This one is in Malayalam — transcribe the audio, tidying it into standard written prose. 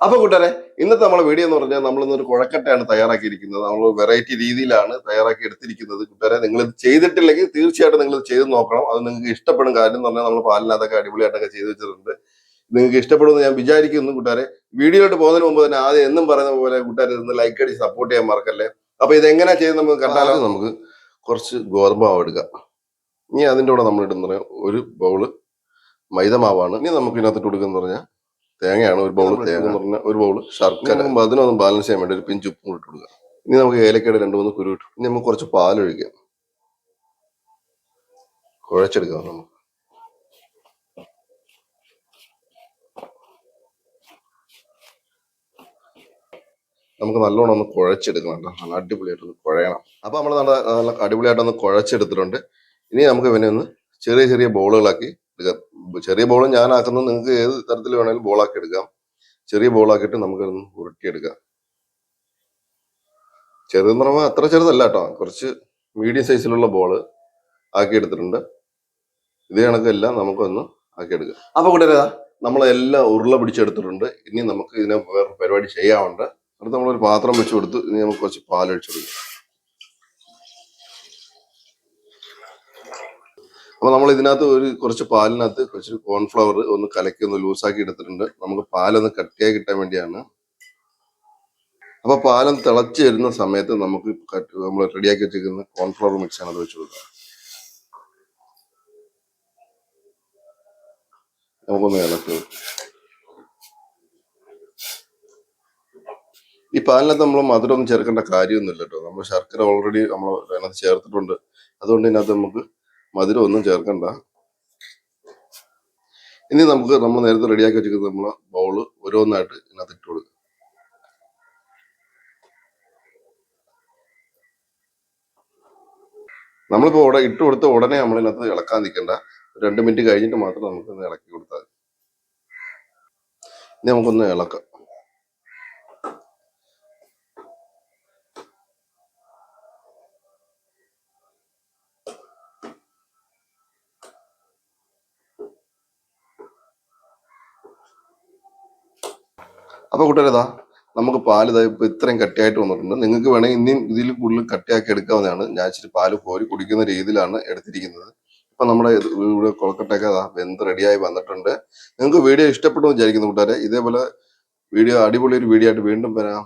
അപ്പൊ കൂട്ടുകാരെ, ഇന്നത്തെ നമ്മളെ വീഡിയോ എന്ന് പറഞ്ഞാൽ നമ്മളിന്നൊരു കുഴക്കട്ടയാണ് തയ്യാറാക്കിയിരിക്കുന്നത്. നമ്മൾ വെറൈറ്റി രീതിയിലാണ് തയ്യാറാക്കി എടുത്തിരിക്കുന്നത്. കൂട്ടുകാരെ, നിങ്ങൾ ഇത് ചെയ്തിട്ടില്ലെങ്കിൽ തീർച്ചയായിട്ടും നിങ്ങൾ ഇത് ചെയ്ത് നോക്കണം. അത് നിങ്ങൾക്ക് ഇഷ്ടപ്പെടും. കാര്യം എന്ന് പറഞ്ഞാൽ നമ്മൾ പാലിനകത്തൊക്കെ അടിപൊളിയായിട്ടൊക്കെ ചെയ്ത് വെച്ചിട്ടുണ്ട്. നിങ്ങൾക്ക് ഇഷ്ടപ്പെടുമെന്ന് ഞാൻ വിചാരിക്കുന്നു. കൂട്ടുകാരെ, വീഡിയോയിലോട്ട് പോകുന്നതിന് മുമ്പ് തന്നെ ആദ്യം എന്നും പറയുന്ന പോലെ കൂട്ടുകാരെ ഇന്ന് ലൈക്ക് അടിച്ച് സപ്പോർട്ട് ചെയ്യാൻ മറക്കല്ലേ. അപ്പൊ ഇത് എങ്ങനെയാ ചെയ്ത് നമുക്ക് കണ്ടാലോ. നമുക്ക് കുറച്ച് ഗോതമ്പ് മാവ് എടുക്കാം. ഇനി അതിൻ്റെ കൂടെ നമ്മൾ ഇടുന്ന ഒരു ബൗള് മൈദമാവാണ്. ഇനി നമുക്ക് ഇതിനകത്തിട്ട് കൊടുക്കുന്ന പറഞ്ഞാൽ തേങ്ങയാണ്. ഒരു ബൗൾ തേങ്ങ എന്ന് പറഞ്ഞാൽ ഒരു ബൗൾ ശർക്കര. അതിനൊന്ന് ബാലൻസ് ചെയ്യാൻ വേണ്ടി ഒരു പിഞ്ച് ഉപ്പും ഇട്ട് കൊടുക്കുക. ഇനി നമുക്ക് ഏലക്കയുടെ 2-3 കുരു ഇട്ടു. ഇനി നമുക്ക് കുറച്ച് പാലൊഴിക്കാം. കുഴച്ചെടുക്കാം. നമുക്ക് നല്ലോണം ഒന്ന് കുഴച്ചെടുക്കണം കേട്ടോ. നല്ല അടിപൊളിയായിട്ടൊന്ന് കുഴയണം. അപ്പൊ നമ്മൾ നല്ല അടിപൊളിയായിട്ടൊന്ന് കുഴച്ചെടുത്തിട്ടുണ്ട്. ഇനി നമുക്ക് പിന്നെ ഒന്ന് ചെറിയ ചെറിയ ബോളുകളാക്കി എടുക്കാം. ചെറിയ ബോൾ ഞാൻ ആക്കുന്നത് നിങ്ങൾക്ക് ഏത് തരത്തിൽ വേണമെങ്കിലും ബോളാക്കി എടുക്കാം. ചെറിയ ബോളാക്കിയിട്ട് നമുക്കൊന്ന് ഉരുട്ടിയെടുക്കാം. ചെറുതെന്ന് പറയുമ്പോൾ അത്ര ചെറുതല്ല കേട്ടോ, കുറച്ച് മീഡിയം സൈസിലുള്ള ബോള് ആക്കി എടുത്തിട്ടുണ്ട്. ഇത് കണക്കെല്ലാം നമുക്കൊന്ന് ആക്കിയെടുക്കാം. അപ്പൊ കൂട്ടുകാരെ, നമ്മളെല്ലാം ഉരുള പിടിച്ചെടുത്തിട്ടുണ്ട്. ഇനി നമുക്ക് ഇതിനെ വേറെ പരിപാടി ചെയ്യാറുണ്ട്. അടുത്ത് നമ്മളൊരു പാത്രം വെച്ച് കൊടുത്ത് ഇനി നമുക്ക് കുറച്ച് പാലൊഴിച്ചു കൊടുക്കാം. അപ്പൊ നമ്മൾ ഇതിനകത്ത് കുറച്ച് പാലിനകത്ത് കുറച്ച് കോൺഫ്ലവർ ഒന്ന് കലക്കി ഒന്ന് ലൂസാക്കി എടുത്തിട്ടുണ്ട്. നമുക്ക് പാലൊന്ന് കട്ടിയായി കിട്ടാൻ വേണ്ടിയാണ്. അപ്പൊ പാലം തിളച്ച് വരുന്ന സമയത്ത് നമുക്ക് നമ്മൾ റെഡിയാക്കി വെച്ചിരിക്കുന്ന കോൺഫ്ലവർ മിക്സ് ആണ് അത് വെച്ച് കൊടുക്കുക. നമുക്കൊന്ന് ഇളക്കി. ഈ പാലിനകത്ത് നമ്മൾ മധുരം ഒന്നും ചേർക്കേണ്ട കാര്യമൊന്നുമില്ല കേട്ടോ. നമ്മൾ ശർക്കര ഓൾറെഡി നമ്മൾ അതിനകത്ത് ചേർത്തിട്ടുണ്ട്. അതുകൊണ്ട് ഇതിനകത്ത് നമുക്ക് മധുരം ഒന്നും ചേർക്കണ്ട. ഇനി നമുക്ക് നമ്മൾ നേരത്തെ റെഡിയാക്കി വെച്ചിരിക്കുന്ന നമ്മളെ ബൗള് ഓരോന്നായിട്ട് ഇതിനകത്ത് ഇട്ട് കൊടുക്കുക. നമ്മളിപ്പോ ഇട്ട് കൊടുത്ത ഉടനെ നമ്മളിനകത്ത് ഇളക്കാൻ നിൽക്കണ്ട. 2 മിനിറ്റ് കഴിഞ്ഞിട്ട് മാത്രം നമുക്ക് ഇളക്കി കൊടുത്താൽ മതി. ഇനി നമുക്കൊന്ന് ഇളക്കാം. അപ്പൊ കൂട്ടുകാരതാ, നമുക്ക് പാല് ഇപ്പൊ ഇത്രയും കട്ടിയായിട്ട് വന്നിട്ടുണ്ട്. നിങ്ങൾക്ക് വേണമെങ്കിൽ ഇനിയും ഇതിൽ കൂടുതൽ കട്ടിയാക്കി എടുക്കാവുന്നതാണ്. ഞാൻ ഇച്ചിരി പാല് കോരി കുടിക്കുന്ന രീതിയിലാണ് എടുത്തിരിക്കുന്നത്. അപ്പൊ നമ്മുടെ ഇവിടെ കൊളക്കട്ടയൊക്കെ വെന്ത് റെഡിയായി വന്നിട്ടുണ്ട്. നിങ്ങൾക്ക് വീഡിയോ ഇഷ്ടപ്പെട്ടു വിചാരിക്കുന്നു കൂട്ടുകാരെ. ഇതേപോലെ വീഡിയോ അടിപൊളി ഒരു വീഡിയോ ആയിട്ട് വീണ്ടും വരാം.